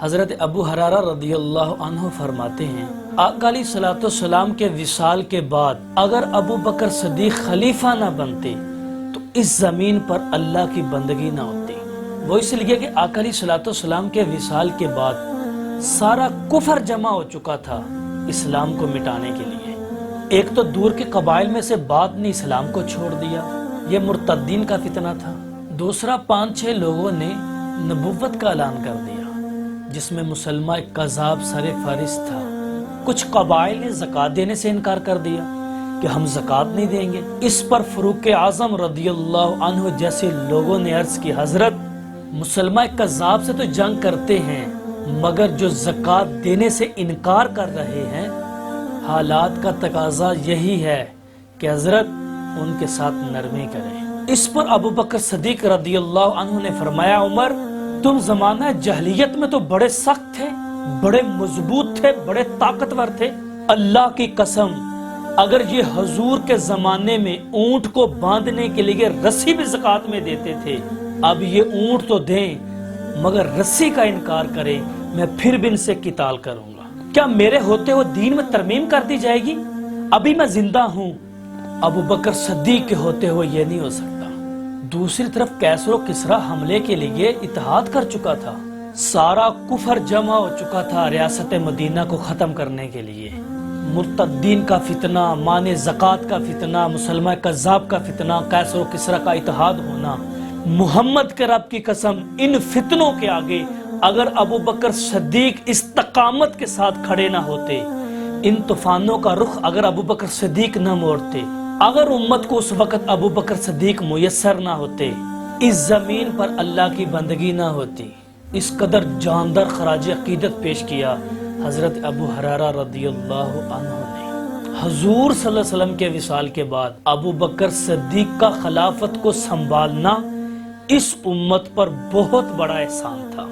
حضرت ابو ہریرہ رضی اللہ عنہ فرماتے ہیں آقا علیہ الصلوۃ والسلام کے وصال کے بعد اگر ابو بکر صدیق خلیفہ نہ بنتے تو اس زمین پر اللہ کی بندگی نہ ہوتی۔ وہ اس لیے کہ آقا علیہ الصلوۃ والسلام کے وصال کے بعد سارا کفر جمع ہو چکا تھا اسلام کو مٹانے کے لیے۔ ایک تو دور کے قبائل میں سے بعض نے اسلام کو چھوڑ دیا، یہ مرتدین کا فتنہ تھا۔ دوسرا 5-6 لوگوں نے نبوت کا اعلان کر دیا جس میں مسلمہ ایک کذاب سر فہرست تھا۔ کچھ قبائل نے زکوٰۃ دینے سے انکار کر دیا کہ ہم زکوٰۃ نہیں دیں گے۔ اس پر فاروق اعظم رضی اللہ عنہ جیسے لوگوں نے عرض کی حضرت مسلمہ ایک کذاب سے تو جنگ کرتے ہیں مگر جو زکوٰۃ دینے سے انکار کر رہے ہیں حالات کا تقاضا یہی ہے کہ حضرت ان کے ساتھ نرمی کریں۔ اس پر ابو بکر صدیق رضی اللہ عنہ نے فرمایا عمر تم زمانہ جاہلیت میں تو بڑے سخت تھے، بڑے مضبوط تھے، بڑے طاقتور تھے، اللہ کی قسم اگر یہ حضور کے زمانے میں اونٹ کو باندھنے کے لیے رسی بھی زکوٰۃ میں دیتے تھے، اب یہ اونٹ تو دیں مگر رسی کا انکار کریں، میں پھر بھی ان سے قتال کروں گا۔ کیا میرے ہوتے ہوئے دین میں ترمیم کر دی جائے گی؟ ابھی میں زندہ ہوں، ابو بکر صدیق کے ہوتے ہوئے یہ نہیں ہو سکتا۔ دوسری طرف کیسر و کسریٰ حملے کے لیے اتحاد کر چکا تھا، سارا کفر جمع ہو چکا تھا ریاست مدینہ کو ختم کرنے کے لیے۔ مرتدین کا فتنہ، مانع زکوٰۃ کا فتنہ، مسلمہ کذاب کا فتنہ، کیسر و کسریٰ کا اتحاد ہونا، محمد کے رب کی قسم ان فتنوں کے آگے اگر ابو بکر صدیق استقامت کے ساتھ کھڑے نہ ہوتے، ان طوفانوں کا رخ اگر ابو بکر صدیق نہ موڑتے، اگر امت کو اس وقت ابو بکر صدیق میسر نہ ہوتے، اس زمین پر اللہ کی بندگی نہ ہوتی۔ اس قدر جاندار خراج عقیدت پیش کیا حضرت ابو ہریرہ رضی اللہ عنہ نے۔ حضور صلی اللہ علیہ وسلم کے وصال کے بعد ابو بکر صدیق کا خلافت کو سنبھالنا اس امت پر بہت بڑا احسان تھا۔